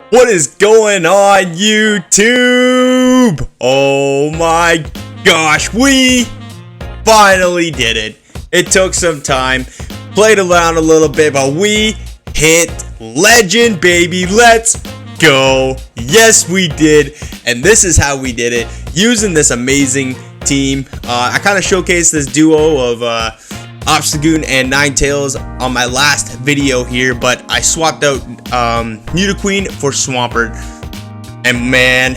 What is going on, YouTube? Oh my gosh, we finally did it. It took some time, played around a little bit, but we hit legend, baby. Let's go. Yes, we did. And this is how we did it, using this amazing team. I kind of showcased this duo of Obstagoon and Ninetails on my last video here, but I swapped out Nidoqueen for Swampert, and man,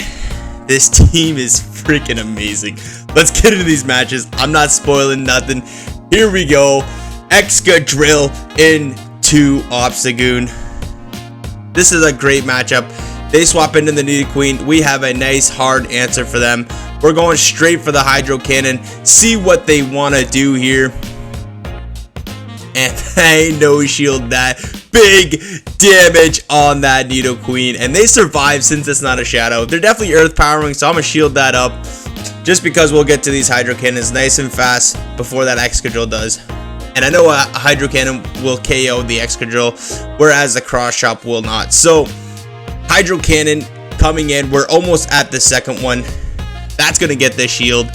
this team is freaking amazing. Let's get into these matches. I'm not spoiling nothing. Here we go. Excadrill into Obstagoon. This is a great matchup. They swap into the Nidoqueen. We have a nice hard answer for them. We're going straight for the Hydro Cannon. See what they want to do here. And they no shield that. Big damage on that Nidoqueen. And they survive since it's not a shadow. They're definitely earth powering, so I'm going to shield that up. Just because we'll get to these Hydro Cannons nice and fast before that Excadrill does. And I know a Hydro Cannon will KO the Excadrill, whereas the Cross Chop will not. So, Hydro Cannon coming in. We're almost at the second one. That's going to get the shield.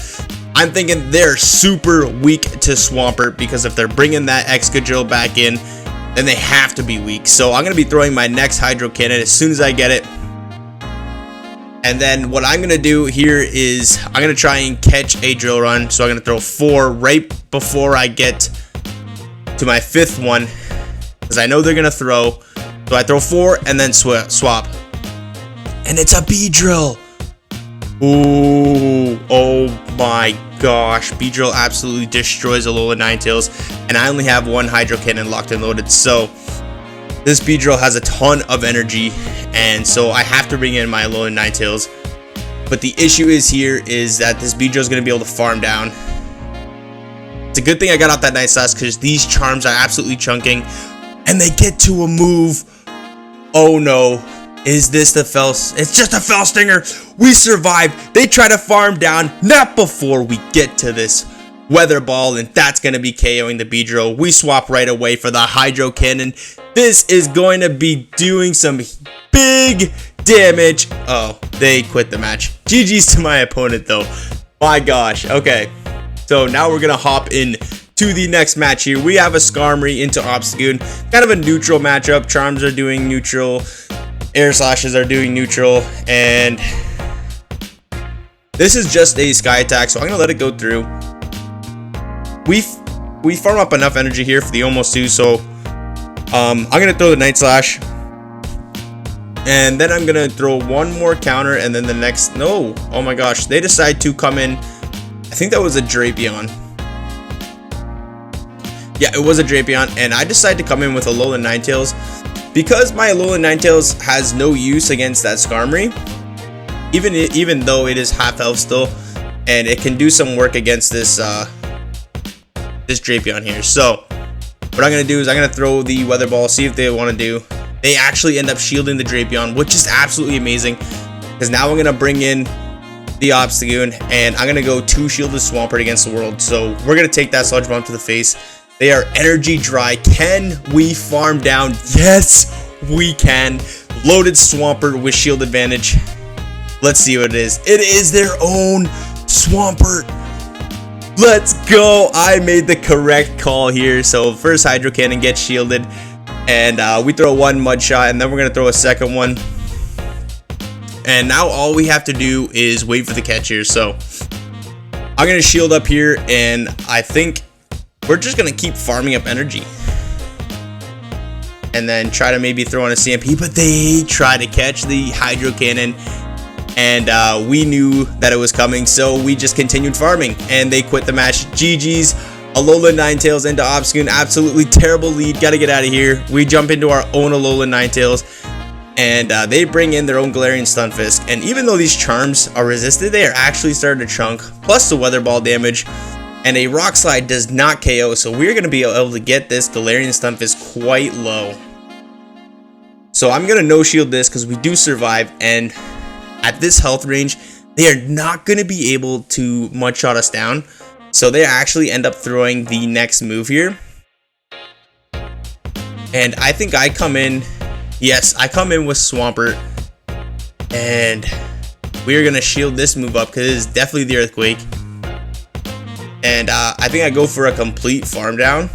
I'm thinking they're super weak to Swampert, because if they're bringing that Excadrill back in, then they have to be weak. So I'm going to be throwing my next Hydro Cannon as soon as I get it. And then what I'm going to do here is I'm going to try and catch a Drill Run. So I'm going to throw 4 right before I get to my 5th one, because I know they're going to throw. So I throw 4 and then swap. And it's a Beedrill. Ooh, oh my gosh. Beedrill absolutely destroys Alolan Ninetails, and I only have 1 Hydro Cannon locked and loaded. So this Beedrill has a ton of energy, and so I have to bring in my Alolan Ninetails. But the issue is here is that this Beedrill is going to be able to farm down. It's a good thing I got out that Night Slash, because these charms are absolutely chunking, and they get to a move. Oh no. Is this the Fell? It's just a Fell Stinger. We survive. They try to farm down. Not before we get to this Weather Ball, and that's going to be KOing the Beedrill. We swap right away for the Hydro Cannon. This is going to be doing some big damage. Oh, they quit the match. GG's to my opponent, though. My gosh. Okay. So now we're going to hop in to the next match here. We have a Skarmory into Obstagoon. Kind of a neutral matchup. Charms are doing neutral. Air Slashes are doing neutral, and this is just a Sky Attack, so I'm gonna let it go through. We farm up enough energy here for the almost 2, so I'm gonna throw the Night Slash, and then I'm gonna throw 1 more counter, and then the next. No, oh my gosh, they decide to come in. I think that was a Drapion. Yeah, it was a Drapion, and I decided to come in with a Alolan Ninetails. Because my Alolan Ninetails has no use against that Skarmory, even though it is half health still, and it can do some work against this this Drapion here. So what I'm gonna do is I'm gonna throw the Weather Ball, see if they want to do. They actually end up shielding the Drapion, which is absolutely amazing, because now I'm gonna bring in the Obstagoon, and I'm gonna go 2 shielded Swampert against the world. So we're gonna take that Sludge Bomb to the face. They are energy dry. Can we farm down? Yes, we can. Loaded Swampert with shield advantage. Let's see what it is. It is their own Swampert. Let's go. I made the correct call here. So first Hydro Cannon gets shielded, and we throw 1 Mud Shot, and then we're going to throw a second one. And now all we have to do is wait for the catch here. So I'm going to shield up here, and I think we're just going to keep farming up energy. And then try to maybe throw in a CMP. But they try to catch the Hydro Cannon. And we knew that it was coming. So we just continued farming. And they quit the match. GG's. Alolan Ninetails into Obstagoon. Absolutely terrible lead. Got to get out of here. We jump into our own Alolan Ninetails. And they bring in their own Galarian Stunfisk. And even though these charms are resisted, they are actually starting to chunk. Plus the Weather Ball damage. And a Rock Slide does not KO, so we're going to be able to get this Galarian Stunfisk quite low. So I'm going to no-shield this because we do survive, and at this health range, they are not going to be able to Mud-Shot us down. So they actually end up throwing the next move here. And I think I come in, yes, I come in with Swampert, And we are going to shield this move up because it is definitely the earthquake. And I think I go for a complete farm down.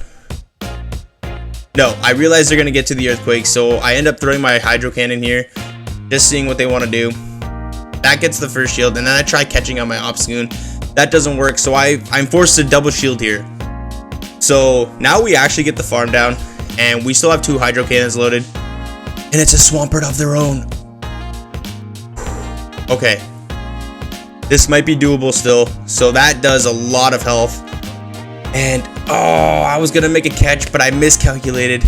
No, I realize they're going to get to the earthquake, so I end up throwing my hydro cannon here, just seeing what they want to do. That gets the first shield, and then I try catching on my Obstagoon. That doesn't work, so I'm forced to double shield here. So now we actually get the farm down, and we still have 2 hydro cannons loaded, and it's a swampert of their own. Okay, this might be doable still. So that does a lot of health. And oh, I was gonna make a catch, but I miscalculated.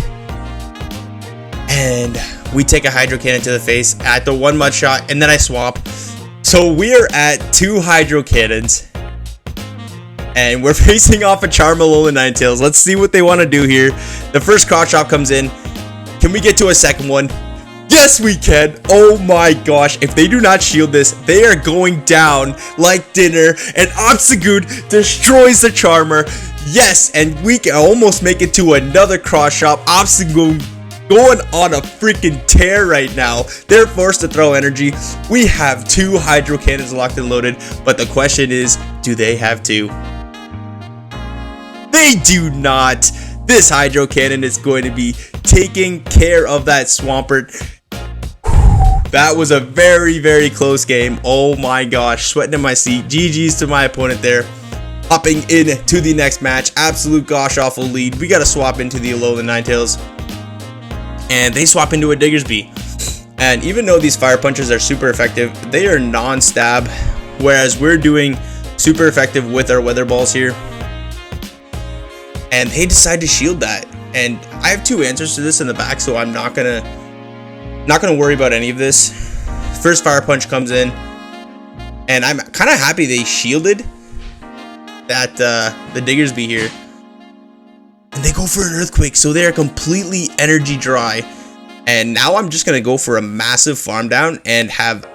And we take a hydro cannon to the face at the 1 mud shot, and then I swap. So we are at 2 hydro cannons, and we're facing off a Alolan Ninetails. Let's see what they want to do here. The first cross chop comes in. Can we get to a second one? Yes, we can. Oh my gosh. If they do not shield this, they are going down like dinner. And Obstagoon destroys the Charmer. Yes, and we can almost make it to another cross chop. Obstagoon going on a freaking tear right now. They're forced to throw energy. We have 2 hydro cannons locked and loaded. But the question is, do they have 2? They do not. This hydro cannon is going to be taking care of that swampert. That was a very, very close game. Oh my gosh, sweating in my seat. GG's to my opponent there. Hopping into the next match. Absolute gosh awful lead. We got to swap into the Alolan Ninetails. And they swap into a Diggersby. And even though these fire punches are super effective, they are non-stab. Whereas we're doing super effective with our weather balls here. And they decide to shield that. And I have 2 answers to this in the back, so I'm not gonna worry about any of this. First fire punch comes in, and I'm kind of happy they shielded that the Diggersby here. And they go for an earthquake, so they are completely energy dry. And now I'm just gonna go for a massive farm down and have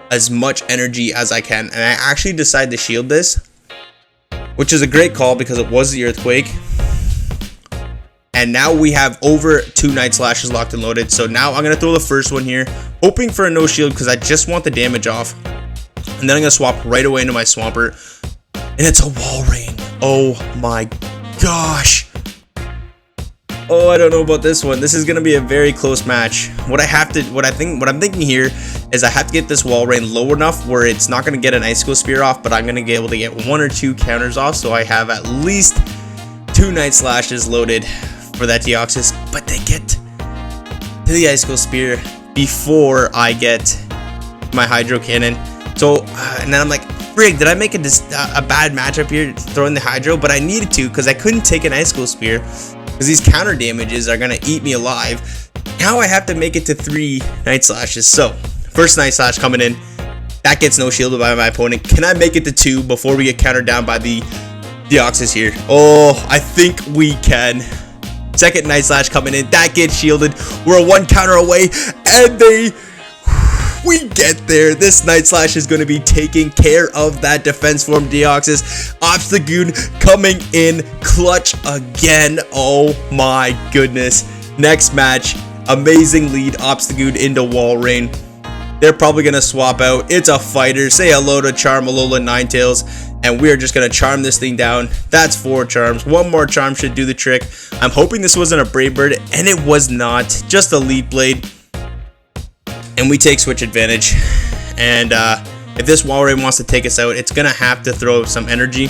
as much energy as I can. And I actually decide to shield this, which is a great call because it was the earthquake. And now we have over 2 Night Slashes locked and loaded. So now I'm going to throw the first one here, hoping for a no shield because I just want the damage off. And then I'm going to swap right away into my Swampert. And it's a wall rain. Oh my gosh. Oh, I don't know about this one. This is going to be a very close match. What I'm thinking here is I have to get this wall rain low enough where it's not going to get an Icicle Spear off, but I'm going to be able to get 1 or 2 counters off. So I have at least 2 Night Slashes loaded for that Deoxys, but they get to the Icicle Spear before I get my Hydro Cannon. So, and then I'm like, frig, did I make a bad matchup here throwing the Hydro? But I needed to because I couldn't take an Icicle Spear because these counter damages are going to eat me alive. Now I have to make it to 3 Night Slashes. So, first Night Slash coming in. That gets no shielded by my opponent. Can I make it to 2 before we get countered down by the Deoxys here? Oh, I think we can. Second Night Slash coming in. That gets shielded. We're a 1 counter away. And we get there. This Night Slash is going to be taking care of that defense form Deoxys. Obstagoon coming in clutch again. Oh my goodness. Next match. Amazing lead. Obstagoon into wall rain. They're probably going to swap out. It's a fighter. Say hello to Alolan Ninetails. And we're just going to charm this thing down. That's 4 charms. 1 more charm should do the trick. I'm hoping this wasn't a Brave Bird. And it was not. Just a Leaf Blade. And we take switch advantage. And if this wall rain wants to take us out, it's going to have to throw some energy.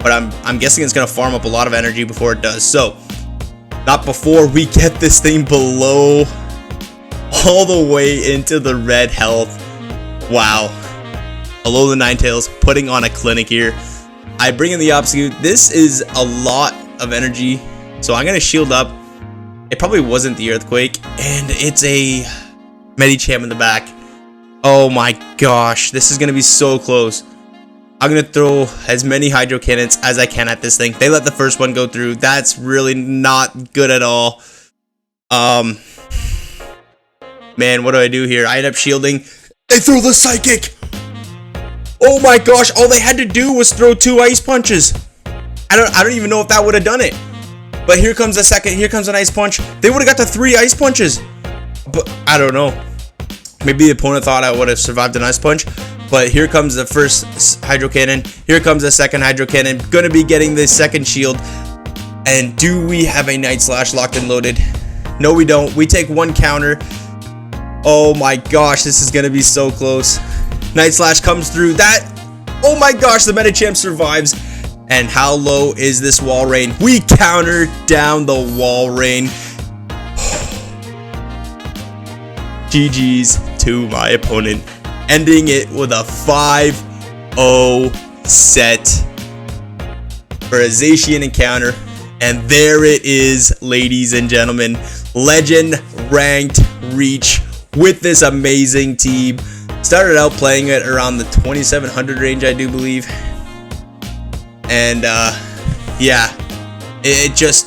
But I'm guessing it's going to farm up a lot of energy before it does. So, not before we get this thing below all the way into the red health. Wow. Alolan Ninetails putting on a clinic here. I bring in the Obstagoon. This is a lot of energy. So I'm going to shield up. It probably wasn't the earthquake. And it's a Medicham in the back. Oh my gosh. This is going to be so close. I'm going to throw as many Hydro Cannons as I can at this thing. They let the first one go through. That's really not good at all. Man, what do I do here? I end up shielding. They throw the Psychic. Oh my gosh, all they had to do was throw 2 Ice Punches. I don't even know if that would have done it. But here comes a second, here comes an Ice Punch. They would have got to 3 Ice Punches. But I don't know. Maybe the opponent thought I would have survived an ice punch, but here comes the first hydro cannon. Here comes the second hydro cannon. Gonna be getting the second shield. And do we have a Night Slash locked and loaded? No, we don't. We take one counter. Oh my gosh, this is gonna be so close. Night Slash comes through that. Oh my gosh, the meta champ survives. And how low is this wall rain? We counter down the wall rain. GG's to my opponent, ending it with a 5-0 set for a Zacian encounter. And there it is, ladies and gentlemen. Legend ranked reach with this amazing team. Started out playing it around the 2700 range, I do believe. And yeah, it just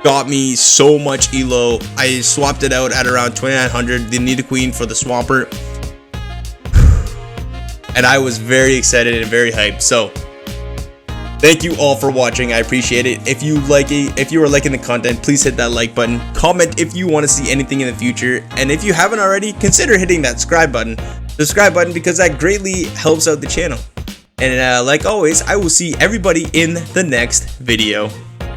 got me so much elo. I swapped it out at around 2900, the Nidaqueen for the swampert. And I was very excited and very hyped. So thank you all for watching. I appreciate it. If you are liking the content, please hit that like button. Comment if you want to see anything in the future. And if you haven't already, consider hitting that subscribe button. Because that greatly helps out the channel. And like always, I will see everybody in the next video.